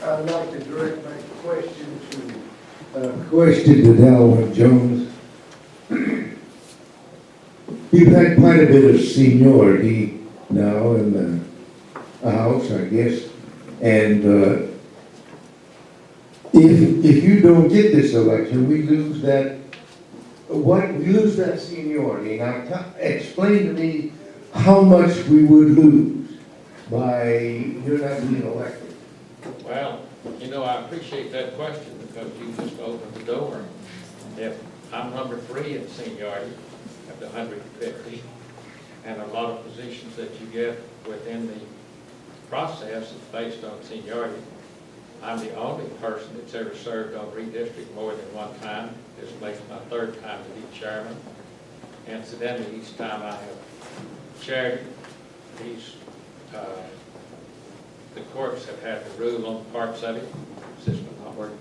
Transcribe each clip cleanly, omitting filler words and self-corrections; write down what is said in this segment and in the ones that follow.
I'd like to direct my question to Delwin Jones. You've had quite a bit of seniority now in the House, I guess, and if you don't get this election, we lose that. We lose that seniority. Now, explain to me how much we would lose by you're not being elected. Well, you know, I appreciate that question because you just opened the door. If I'm number 3 in seniority of the 150, and a lot of positions that you get within the process is based on seniority, I'm the only person that's ever served on redistrict more than one time. This makes my 3rd time to be chairman. Incidentally, each time I have chaired the courts have had to rule on parts of it. System not working.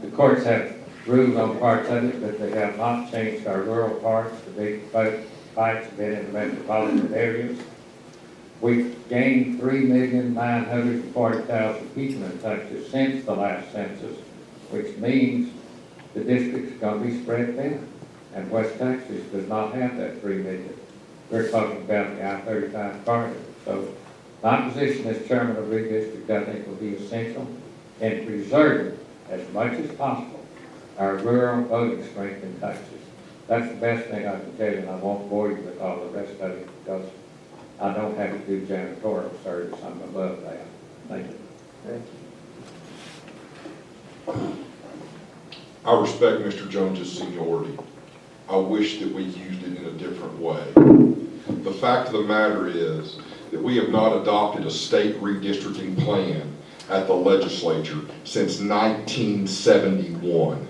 The courts have ruled on parts of it, but they have not changed our rural parts. The big fights have been in the metropolitan areas. We've gained 3,940,000 people in Texas since the last census, which means the district's going to be spread thin. And West Texas does not have that 3 million. We're talking about the I-35 corridor. So my position as chairman of redistrict, I think, will be essential in preserving as much as possible our rural voting strength in Texas. That's the best thing I can tell you, and I won't bore you with all the rest of it because I don't have to do janitorial service. I'm above that. Thank you. Thank you. I respect Mr. Jones's seniority. I wish that we used it in a different way. The fact of the matter is that we have not adopted a state redistricting plan at the legislature since 1971.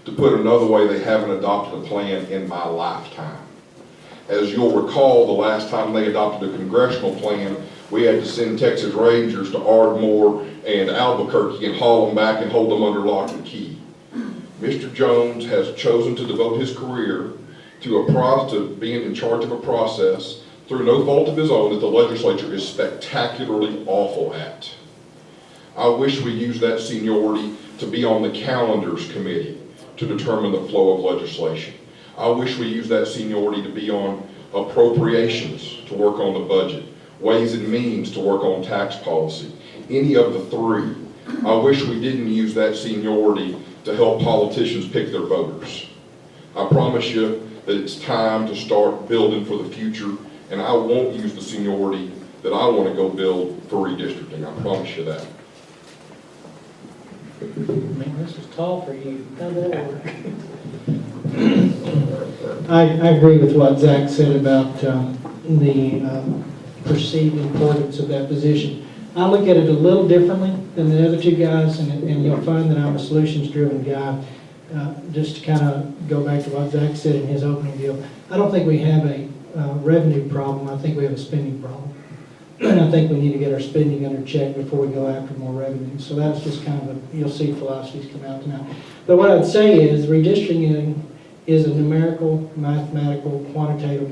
To put another way, they haven't adopted a plan in my lifetime. As you'll recall, the last time they adopted a congressional plan, we had to send Texas Rangers to Ardmore and Albuquerque and haul them back and hold them under lock and key. Mr. Jones has chosen to devote his career to being in charge of a process through no fault of his own that the legislature is spectacularly awful at. I wish we used that seniority to be on the calendars committee to determine the flow of legislation. I wish we used that seniority to be on appropriations to work on the budget, ways and means to work on tax policy, any of the 3. I wish we didn't use that seniority to help politicians pick their voters. I promise you that it's time to start building for the future, and I won't use the seniority that I want to go build for redistricting. I promise you that. Man, this is tall for you. How'd that work? I agree with what Zach said about the perceived importance of that position. I look at it a little differently than the other 2 guys, and you'll find that I'm a solutions-driven guy. Just to kind of go back to what Zach said in his opening deal, I don't think we have a revenue problem. I think we have a spending problem. And I think we need to get our spending under check before we go after more revenue. So that's just kind of you'll see philosophies come out tonight. But what I'd say is redistricting is a numerical, mathematical, quantitative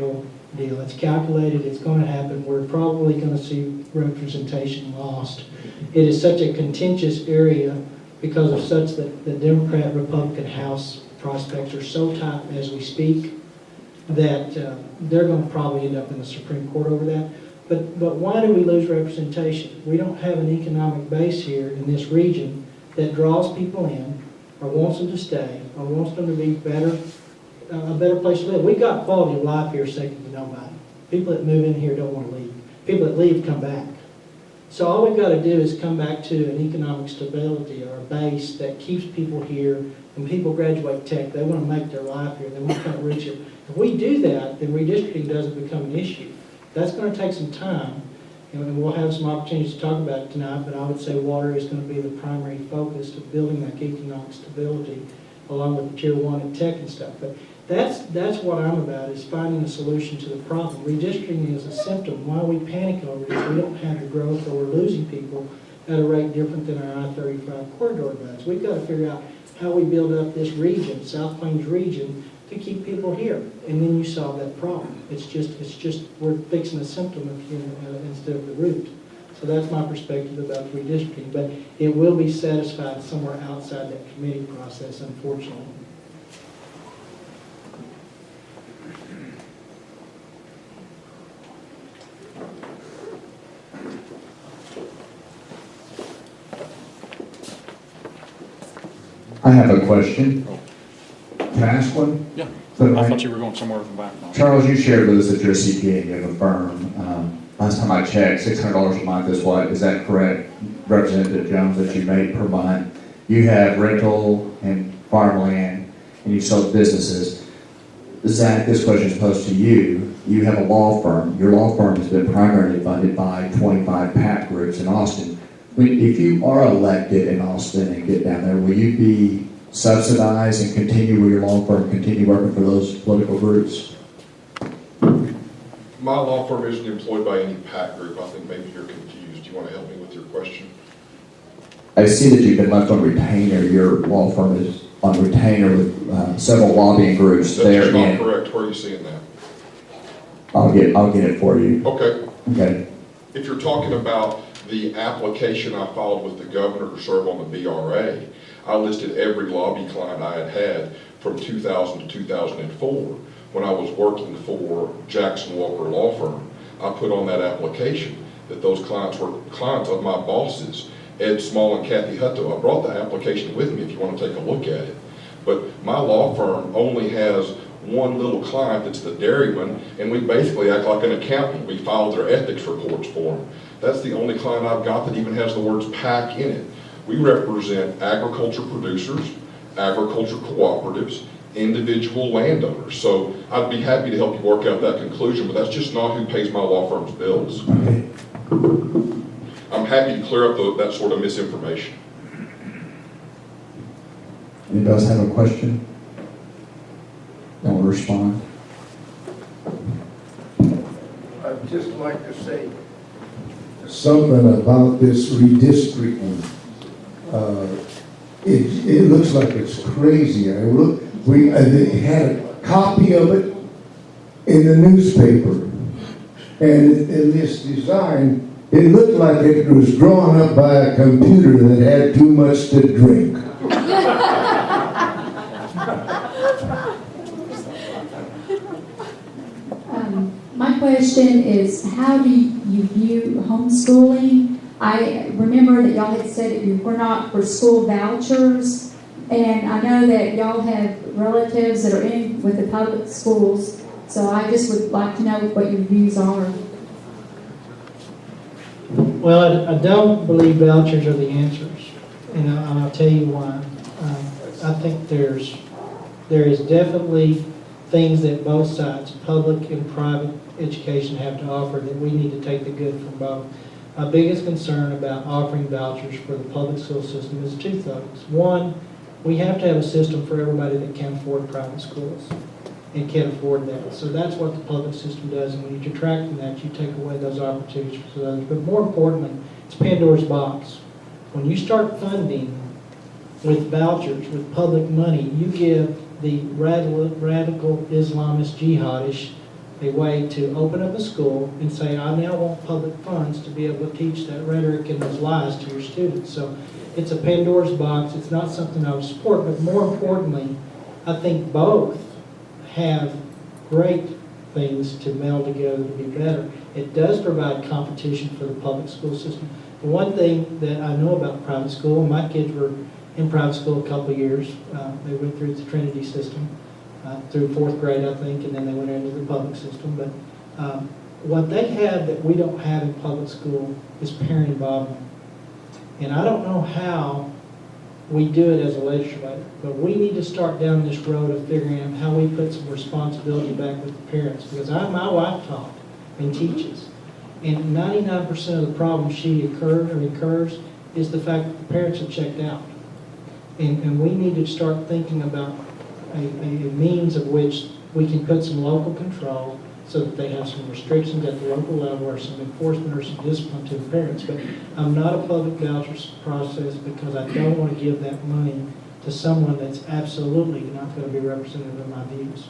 deal. It's calculated, it's going to happen. We're probably going to see representation lost. It is such a contentious area because of such that the Democrat, Republican House prospects are so tight as we speak that they're going to probably end up in the Supreme Court over that. But why do we lose representation? We don't have an economic base here in this region that draws people in or wants them to stay or wants them to be better, a better place to live. We've got quality of life here second to nobody. People that move in here don't want to leave. People that leave come back. So all we've got to do is come back to an economic stability or a base that keeps people here. When people graduate tech, they want to make their life here. They want to reach it. If we do that, then redistricting doesn't become an issue. That's going to take some time, and we'll have some opportunities to talk about it tonight, but I would say water is going to be the primary focus of building that economic stability along with the tier 1 and tech and stuff. But that's what I'm about, is finding a solution to the problem. Redistricting is a symptom. Why we panic over it is we don't have the growth, or we're losing people at a rate different than our I-35 corridor does. We've got to figure out how we build up this region, South Plains region, to keep people here, and then you solve that problem. It's just we're fixing a symptom instead of the root. So that's my perspective about redistricting, but it will be satisfied somewhere outside that committee process, unfortunately. I have a question. Can I ask one? Yeah, Is that I right? thought you were going somewhere with the background. Charles, you shared with us that you're a CPA and you have a firm. Last time I checked, $600 a month is what, is that correct, Representative Jones, that you make per month? You have rental and farmland, and you sell businesses. Zach, this question is posed to you. You have a law firm. Your law firm has been primarily funded by 25 PAC groups in Austin. If you are elected in Austin and get down there, will you be subsidized and continue with your law firm, continue working for those political groups? My law firm isn't employed by any PAC group. I think maybe you're confused. Do you want to help me with your question? I see that you've been left on retainer. Your law firm is on retainer with several lobbying groups That's there. just not in- correct. Where are you seeing that? I'll get it for you. Okay. Okay. If you're talking about the application I filed with the governor to serve on the BRA, I listed every lobby client I had had from 2000 to 2004 when I was working for Jackson Walker Law Firm. I put on that application that those clients were clients of my bosses, Ed Small and Kathy Hutto. I brought the application with me if you want to take a look at it. But my law firm only has one little client that's the dairyman, and we basically act like an accountant. We file their ethics reports for them. That's the only client I've got that even has the words PAC in it. We represent agriculture producers, agriculture cooperatives, individual landowners. So I'd be happy to help you work out that conclusion, but that's just not who pays my law firm's bills. Okay. I'm happy to clear up that sort of misinformation. Anybody else have a question? Want to respond? I'd just like to say, Something about this redistricting. It looks like it's crazy. They had a copy of it in the newspaper. And in this design, it looked like it was drawn up by a computer that had too much to drink. My question is, how do you view homeschooling? I remember that y'all had said that you were not for school vouchers, and I know that y'all have relatives that are in with the public schools, so I just would like to know what your views are. Well, I don't believe vouchers are the answers, and I'll tell you why. I think there is definitely things that both sides, public and private education, have to offer that we need to take the good from both. My biggest concern about offering vouchers for the public school system is two things. One, we have to have a system for everybody that can afford private schools and can afford that. So that's what the public system does, and when you detract from that, you take away those opportunities for others. But more importantly, it's Pandora's box. When you start funding with vouchers, with public money, you give the radical Islamist jihadish a way to open up a school and say, I now want public funds to be able to teach that rhetoric and those lies to your students. So it's a Pandora's box. It's not something I would support, but more importantly, I think both have great things to meld together to be better. It does provide competition for the public school system. The one thing that I know about private school, and my kids were in private school a couple of years. They went through the Trinity system through 4th grade, I think, and then they went into the public system. But what they have that we don't have in public school is parent involvement. And I don't know how we do it as a legislature, but we need to start down this road of figuring out how we put some responsibility back with the parents. Because my wife taught and teaches, and 99% of the problems she incurs is the fact that the parents have checked out. And we need to start thinking about a means of which we can put some local control so that they have some restrictions at the local level or some enforcement or some discipline to the parents. But I'm not a public vouchers process because I don't want to give that money to someone that's absolutely not going to be representative of my views.